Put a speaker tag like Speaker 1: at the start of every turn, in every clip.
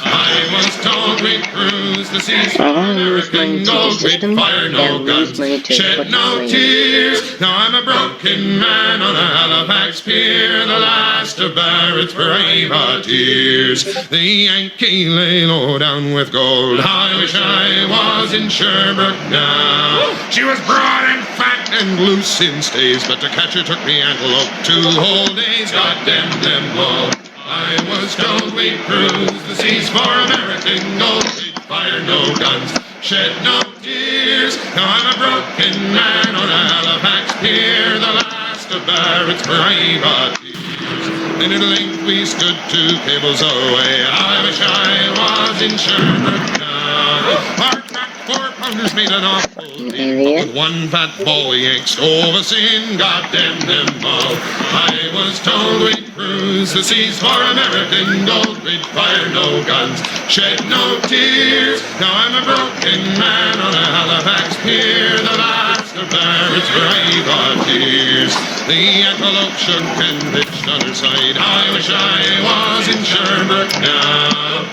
Speaker 1: I was told we'd cruise the seas for American gold. We'd fire no guns, shed no tears. Now I'm a broken man on a Halifax pier, the last of Barrett's privateers. The Yankee lay low down with gold. I wish I was in Sherbrooke now. She was broad and fat and loose in stays, but to catch her took me antelope 2 whole days. God damn them all. I was told we'd cruise the seas for American gold. We'd fire no guns, shed no tears. Now I'm a broken man on a Halifax pier, the last of Barrett's privateers. And at length we stood 2 cables away. I wish I was in Sherbrooke now. Our crack 4-pounders made an awful deal, with 1 fat ball we ain't stove us in. God damn them all. I was told we'd cruise the seas for American gold. We'd fire no guns, shed no tears. Now I'm a broken man on a Halifax pier, the last of Barrett's privateers. The antelope shook and pitched on her side. I wish I was in Sherbrooke now.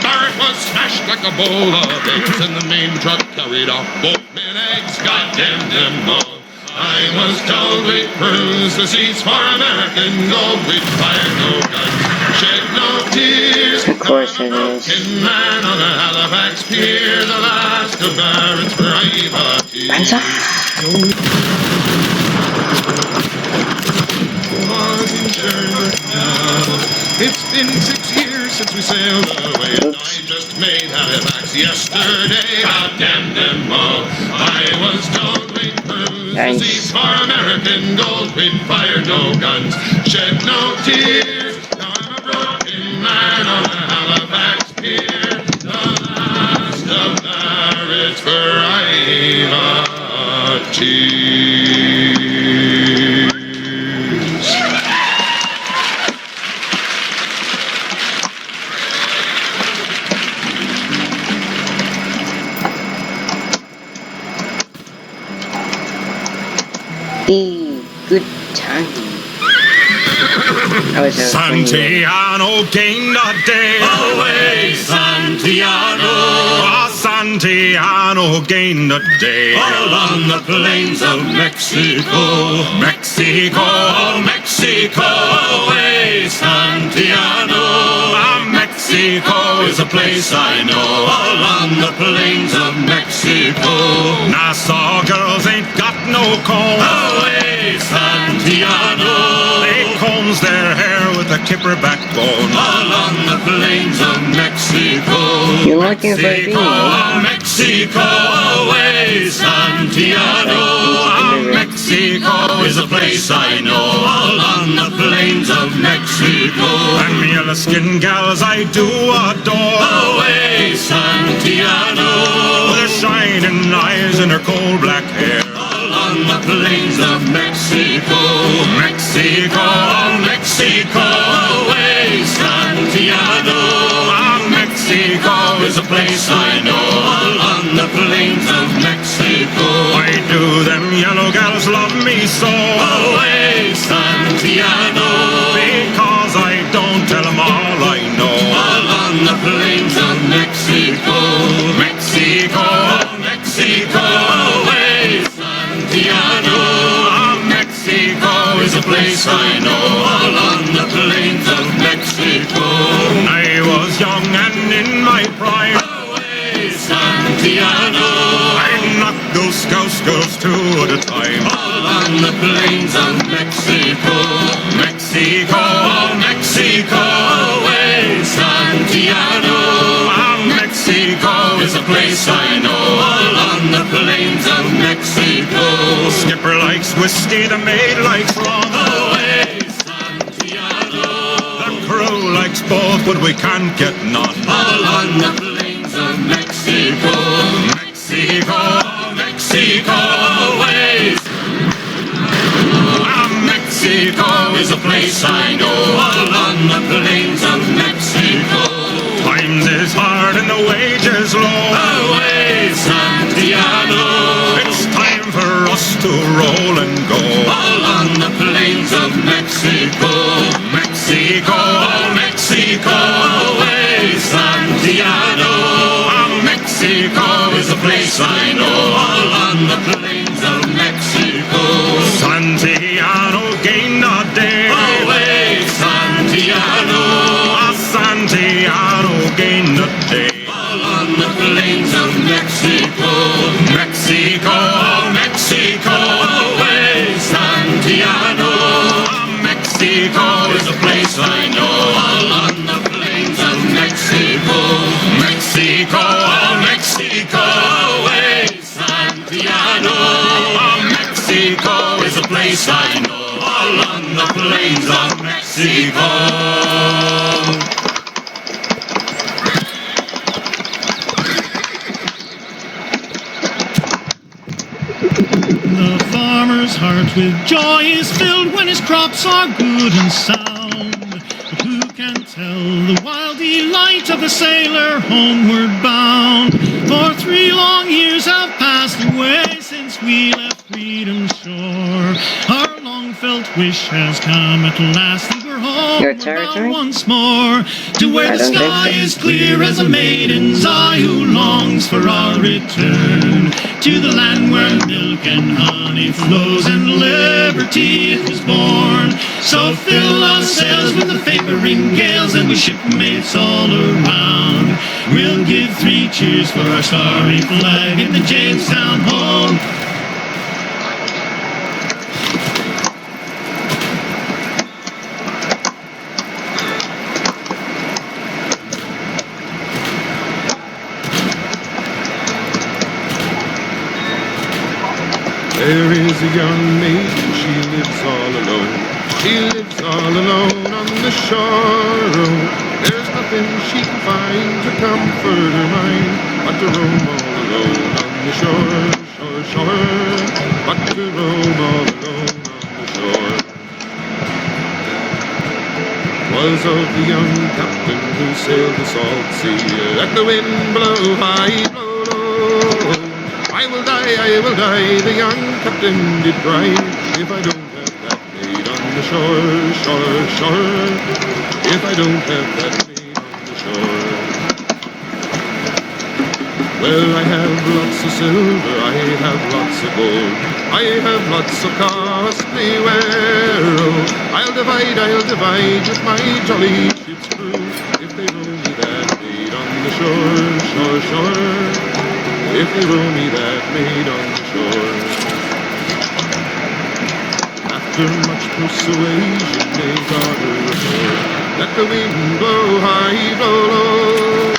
Speaker 1: Barrett was smashed like a bowl of eggs, and the main truck carried off both men eggs. God damn them all. I was told we'd cruise the seas for American gold. We'd fire no guns, shed no tears.
Speaker 2: Of course it is.
Speaker 1: Broken man on a Halifax pier, the last of Barrett's privateers. It's been 6 years since we sailed away, and I just made Halifax yesterday. God damn them all. I was told we'd cruise the seas for American gold. We'd fire no guns, shed no tears. Now I'm a broken man on a Halifax pier, the last of Barrett's privateers.
Speaker 2: Good time.
Speaker 3: Santiano gained a day.
Speaker 4: Away, Santiano.
Speaker 3: Ah, Santiano gained a day.
Speaker 4: All on the plains of Mexico.
Speaker 3: Mexico,
Speaker 4: Oh, Mexico. Away, Santiano.
Speaker 3: ah, Mexico
Speaker 4: Is a place I know. All on the plains of Mexico.
Speaker 3: Nassau girls ain't got no comb.
Speaker 4: Away, Santiano.
Speaker 3: They combs their hair with a kipper backbone.
Speaker 4: All on the plains of Mexico.
Speaker 2: You're looking for me.
Speaker 4: Oh, Mexico, away, Santiano.
Speaker 3: Mexico
Speaker 4: Is a place I know. All on the plains of Mexico.
Speaker 3: and me yellow skin gals I do adore.
Speaker 4: Away, Santiano.
Speaker 3: With her shining eyes and her coal black hair.
Speaker 4: All on the plains of Mexico.
Speaker 3: Mexico,
Speaker 4: Oh, Mexico, away, Santiano.
Speaker 3: Mexico
Speaker 4: Is a place I know. All on the plains of Mexico.
Speaker 3: Why do them yellow gals love me so?
Speaker 4: Away, Santiano.
Speaker 3: Because I don't tell them all I know.
Speaker 4: All on the plains of Mexico.
Speaker 3: Mexico,
Speaker 4: Oh, Mexico, away, Santiano.
Speaker 3: Mexico
Speaker 4: Is a place I know. All on the plains of Mexico.
Speaker 3: I was young and in my prime.
Speaker 4: Away, Santiano.
Speaker 3: I knocked those scouse girls 2 at a time.
Speaker 4: All on the plains of Mexico.
Speaker 3: Mexico,
Speaker 4: Oh, Mexico, away, Santiano.
Speaker 3: Mexico
Speaker 4: Is a place I know. All on the plains of Mexico.
Speaker 3: Skipper likes whiskey, the maid likes rum.
Speaker 4: Away, Santiano.
Speaker 3: The crew likes both, but we can't get none.
Speaker 4: All on the plains of Mexico.
Speaker 3: Mexico,
Speaker 4: Oh, Mexico, away.
Speaker 3: Mexico
Speaker 4: Is a place I know. All on the plains of Mexico.
Speaker 3: times is hard and the wages low.
Speaker 4: Away, Santiano.
Speaker 3: It's time for us to roll and go.
Speaker 4: All on the plains of Mexico.
Speaker 3: Mexico,
Speaker 4: Oh, Mexico, away, Santiano. place I know, all on the plains of Mexico.
Speaker 3: Santiago gained a day.
Speaker 4: Away, Santiago,
Speaker 3: Santiago gained a day.
Speaker 4: all on the plains of Mexico. Mexico, oh Mexico, away, Santiago. Mexico is a place I know, all on the plains of Mexico. Mexico, oh Mexico, away, Santiago. Mexico is a place I know, all on the plains of Mexico.
Speaker 5: The farmer's heart with joy is filled when his crops are good and sound. But who can tell the wild delight of the sailor homeward bound? For 3 long years have passed away since we left freedom's shore. Our long-felt wish has come at last, and we're home
Speaker 2: Your territory?
Speaker 5: once more, to where
Speaker 2: I
Speaker 5: the
Speaker 2: don't think
Speaker 5: sky
Speaker 2: so.
Speaker 5: is clear as a maiden's eye who longs for our return, to the land where milk and honey flows and liberty is born. So fill our sails with the favoring gales, and we shipmates all around. We'll give 3 cheers for our starry flag in the Jamestown home.
Speaker 3: There is a young maiden, she lives all alone. She lives all alone on the shore. Oh, there's nothing she can find to comfort her mind but to roam all alone on the shore, shore, shore. But to roam all alone on the shore. Was of the young captain who sailed the salt sea. Let the wind blow high, blow low. I will die, the young captain did cry, if I don't have that maid on the shore, shore, shore, if I don't have that maid on the shore. Well, I have lots of silver, I have lots of gold, I have lots of costly ware. Oh, I'll divide with my jolly ship's crew, if they row me that maid on the shore, shore, shore. If they row me that maid on the shore. After much persuasion, they got her ashore. Let the wind blow high, blow low.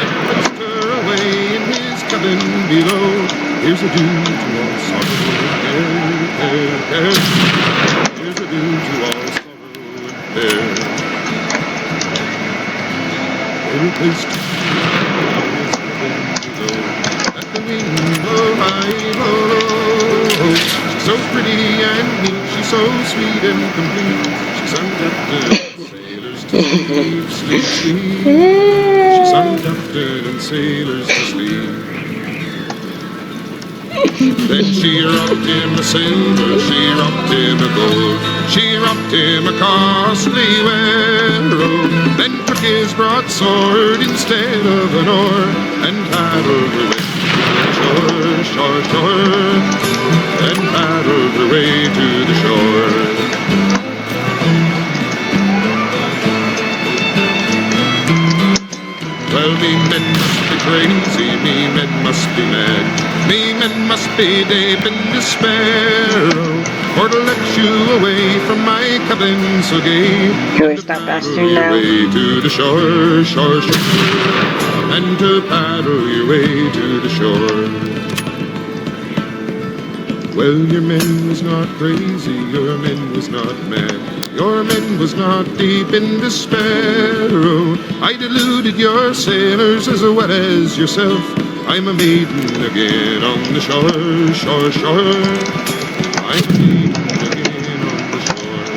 Speaker 3: And placed her away in his cabin below. Here's a due to all sorrow and care. Here's a due to all sorrow and care. They were placed in his cabin below. The wind blow high, blow low. She's so pretty and neat, she's so sweet and complete. She's undefted sailors to sleep, sleep, sleep. She's undefted and sailors to sleep. Then she robbed him a silver, she robbed him a gold, she robbed him a costly ware. Oh, then took his broadsword instead of an oar and paddled away. Shore, shore, shore, and paddled her way to the shore. Well, me men must be crazy, me men must be mad, me men must be deep in despair, for to let you away from my cabin so gay.
Speaker 2: Can we stop bastard now?
Speaker 3: Way to the shore, shore, shore, and to paddle your way to the shore. Well, your men was not crazy, your men was not mad, your men was not deep in despair. Oh, I deluded your sailors as well as yourself. I'm a maiden again on the shore, shore, shore. I'm a maiden again on the shore.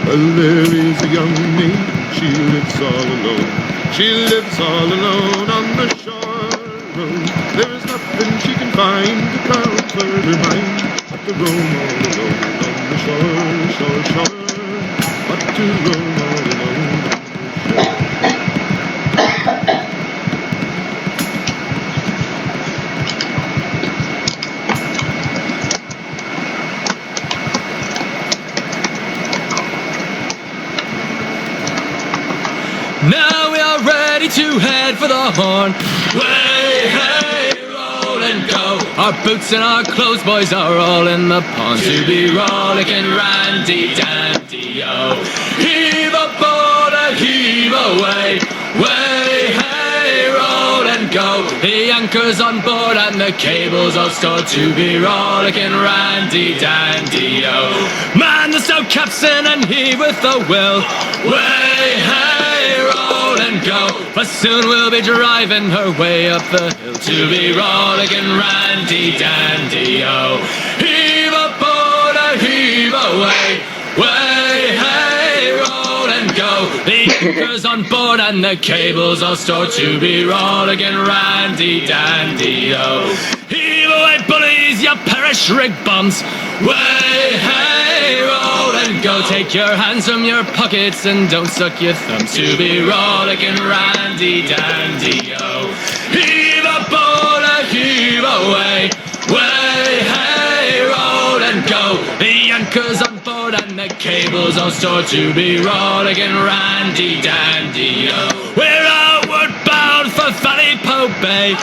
Speaker 3: Well, there is a young maid, she lives all alone. She lives all alone on the shore. There is nothing she can find to comfort her mind but to roam all alone on the shore, shore, shore. But to roam all alone on the shore.
Speaker 6: Now we are ready to head for the horn. Way, hey, roll and go. Our boots and our clothes, boys, are all in the pond to be rollicking randy dandy, oh. Heave a boat and heave away. Way, hey, roll and go. The anchor's on board and the cables all stored to be rollicking randy dandy, oh. Man the stout capstan and heave with a will. Way, hey, roll and go. For soon we'll be driving her way up the hill to be rollicking randy dandy, oh. Heave a boat and heave away. Way, hey, roll and go. The anchor's on board and the cables all stored to be rollicking randy dandy, oh. Heave away, bullies, you perish rig bums. Way, hey, roll and go. Take your hands from your pockets and don't suck your thumbs to be rollicking randy dandy, oh. Heave a boat and heave away. Way, hey, roll and go. The anchor's on board and the cables all stored to be rollicking randy dandy, oh. We're outward bound for Valley Pope Bay.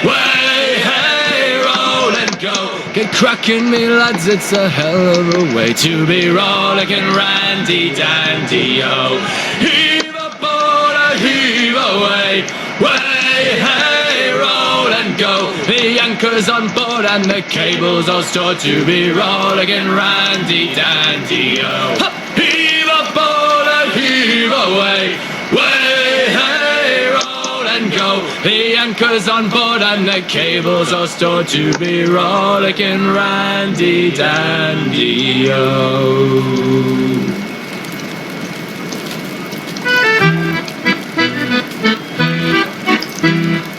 Speaker 6: Way, hey, roll and go. Get cracking, me lads, it's a hell of a way to be rollicking randy dandy, oh. Heave a boat and heave away. Way, hey, roll and go. The anchor's on board and the cables all stored to be rollicking randy dandy, oh. Hup! Heave a boat and heave away. Way, hey, roll and go. The anchor's on board and the cables are stored to be rollicking randy dandy, oh.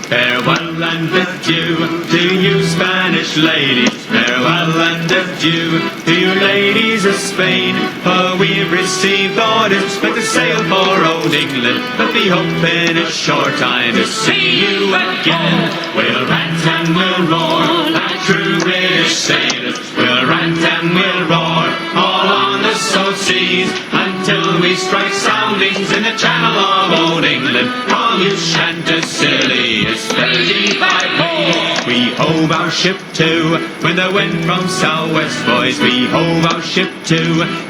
Speaker 4: Farewell and adieu to you Spanish ladies. Farewell and adieu to you ladies of Spain. For we've received orders but to sail for old England. But we hope in a short time to see you again. We'll rant and we'll roar like true British sailors. We'll rant and we'll roar all on the salt seas until we strike soundings in the channel of old England. All you Chanticleers 35 feet. We hove our ship to when the wind from southwest, boys. We hove our ship to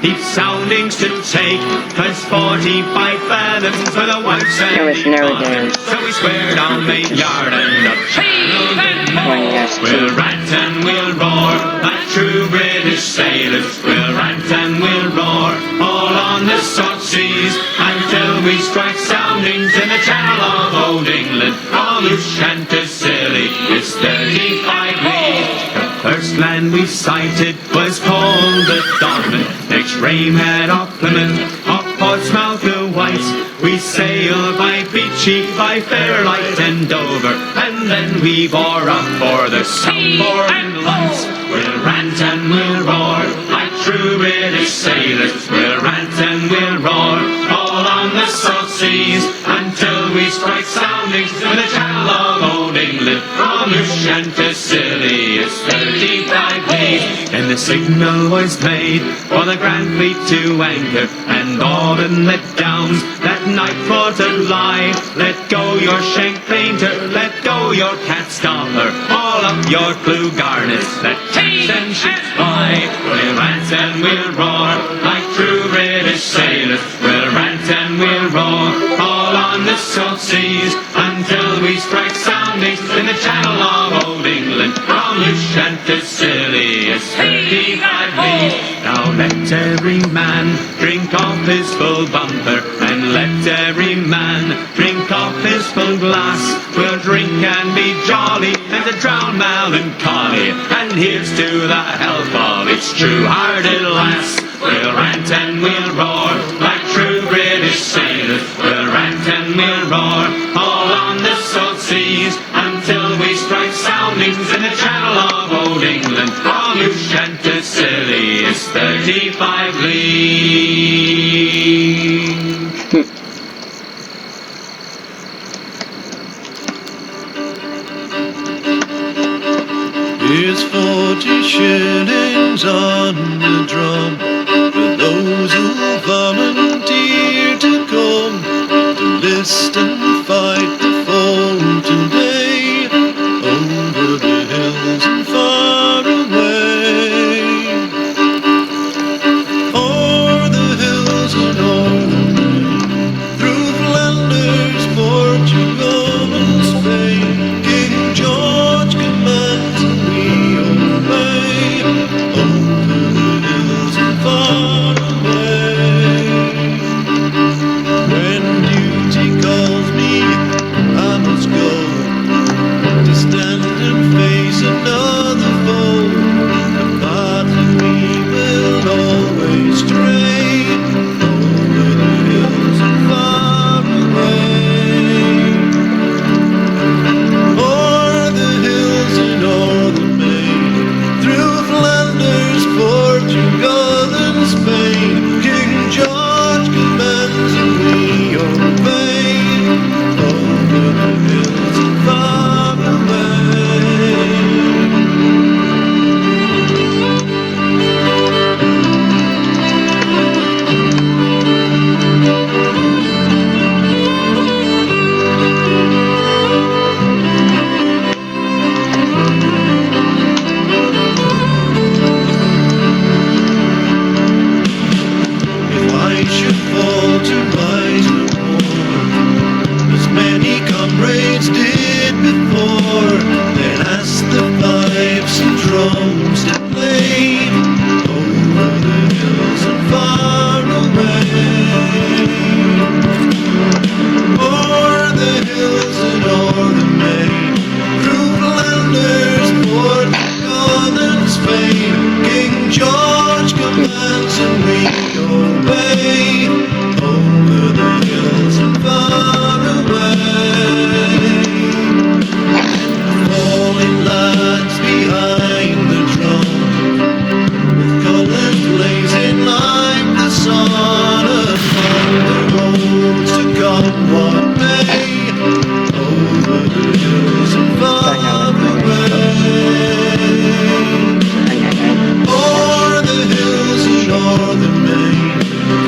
Speaker 4: deep soundings to take. 'Twas 45 fathoms for the whites and
Speaker 2: There was
Speaker 4: the
Speaker 2: no
Speaker 4: bottom.
Speaker 2: there.
Speaker 4: So we squared our main yard and up channel and
Speaker 2: One gust
Speaker 4: we'll
Speaker 2: too.
Speaker 4: rant and we'll roar like true British sailors. We'll rant and we'll roar all on the salt seas until we strike soundings in the channel of old England. All you Chanticleer is 35 leagues. The first land we sighted was called the Dolphin. Next Ramehead off Plymouth, off Portsmouth to White. We sailed by Beachy, by Fairlight and Dover, and then we bore up for the Southbourne Lights. We'll rant and we'll roar like true British sailors. We'll rant and we'll roar all on the salt seas until we strike soundings in the channel of old England. From your Chanticleer is 35 leagues. And the signal was made for the Grand Fleet to anchor, and all in let downs that night for to lie. Let go your shank painter, let go your cat stopper, all up your clue garnets that takes and ships fly. We'll rant and we'll roar like true British sailors. We'll rant and we'll roar all on the salt seas until we strike soundings in the channel of old England. From you Chanticleer is 35 leagues. Now let every man drink off his full bumper, and let every man drink off his full glass. We'll drink and be jolly and to drown melancholy, and here's to the health of its true-hearted lass. We'll rant and we'll roar like true British sailors. We'll rant and we'll roar all on the salt seas until we strike soundings in the channel of old England. All you Chanticleer is 35 leagues.
Speaker 5: Here's 40 shillings on the drum for those who volunteer to come to listen rest and fight the foe today, over the hills and far away. O'er the hills and o'er the plain, through Flanders, Portugal and Spain, King George commands and we obey, over the hills and far away. When duty calls me, I must go to stand and face another foe. The path that we will always stray, over the hills and far away. O'er the hills and o'er the main, through Flanders, Portugal and Spain, King George commands and we obey, over the hills and far away. If I should fall to rise no more, as many comrades did before, then ask the pipes and drums that played, over the hills and far away. O'er the hills and o'er the main, through Flanders, Portugal and Spain, King George commands and we obey, over the hills and far away. Falling lads behind the drum, with colours blazing like the sun, upon the roads to come what may, over the hills and far away. O'er the hills and o'er the main,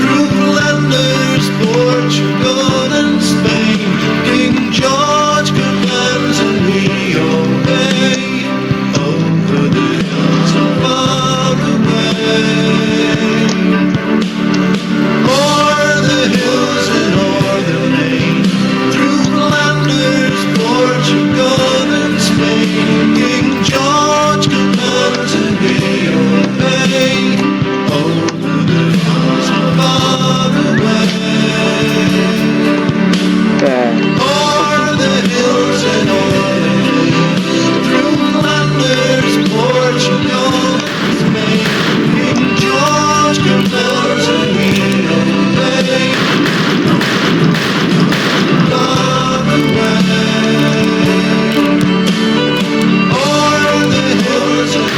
Speaker 5: through Flanders, Portugal and Spain, King George commands and we obey, over the hills and far away. O'er the hills and o'er the main, through Flanders, Portugal and Spain, King George commands and we obey, over the hills and far away. O'er the hills and o'er the plain, through Flanders, Portugal and Spain, King George commands and we obey, far away. O'er the hills and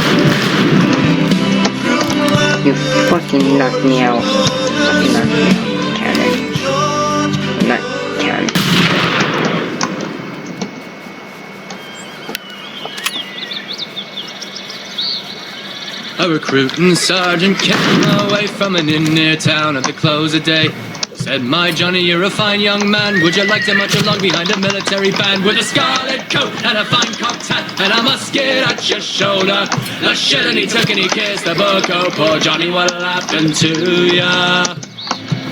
Speaker 5: through Flanders,
Speaker 2: You fucking knocked me out. Fucking knocked me out. Cannon.
Speaker 5: George
Speaker 2: Not cannon.
Speaker 6: A recruiting sergeant came away from an inn near town at the close of day. Said, my Johnny, you're a fine young man. Would you like to march along behind a military band with a scarlet coat and a fine cocked hat and a musket at your shoulder? The shit and he took and he kissed the book. Oh, poor Johnny, what'll happen to ya?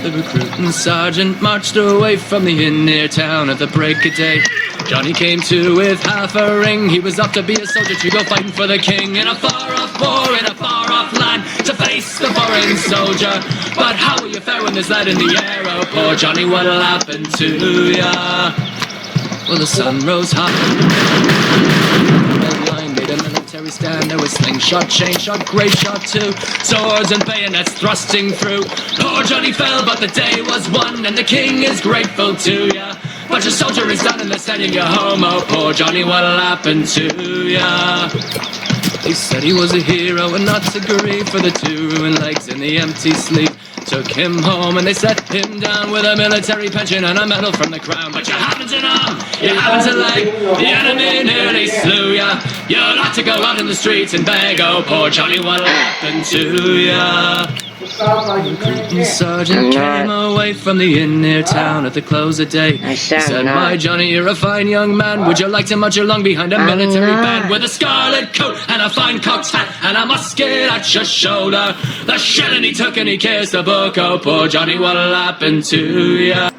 Speaker 6: The recruiting sergeant marched away from the inn near town at the break of day. Johnny came to with half a ring. He was up to be a soldier to go fighting for the king in a far-off war in a far-off land to face the foreign soldier. But how will you fare when there's lead in the air? Oh, poor Johnny, what'll happen to ya? Well, the sun rose high. The line made a military stand. There was slingshot, chain shot, great shot too. Swords and bayonets thrusting through. Poor Johnny fell, but the day was won, and the king is grateful to ya. But your soldier is done and they're sending you home. Oh, poor Johnny, what'll happen to ya? They said he was a hero and not to grieve, for the two ruined legs in the empty sleeve took him home, and they set him down with a military pension and a medal from the crown. But you haven't an arm, you haven't a leg, the enemy nearly slew ya. You'll have to go out in the streets and beg. Oh, poor Johnny, what'll happen to ya? Sergeant
Speaker 1: I'm
Speaker 6: came
Speaker 1: not.
Speaker 6: away from the inn near town at the close of day.
Speaker 1: I
Speaker 6: He
Speaker 1: said
Speaker 6: said,
Speaker 1: I'm
Speaker 6: my
Speaker 1: not.
Speaker 6: Johnny, you're a fine young man. Would you like to march along behind a
Speaker 1: I'm
Speaker 6: military
Speaker 1: not.
Speaker 6: band with a scarlet coat and a fine cocked hat and a musket at your shoulder? The shelling he took and he kissed the book. Oh, poor Johnny, what'll happen to ya?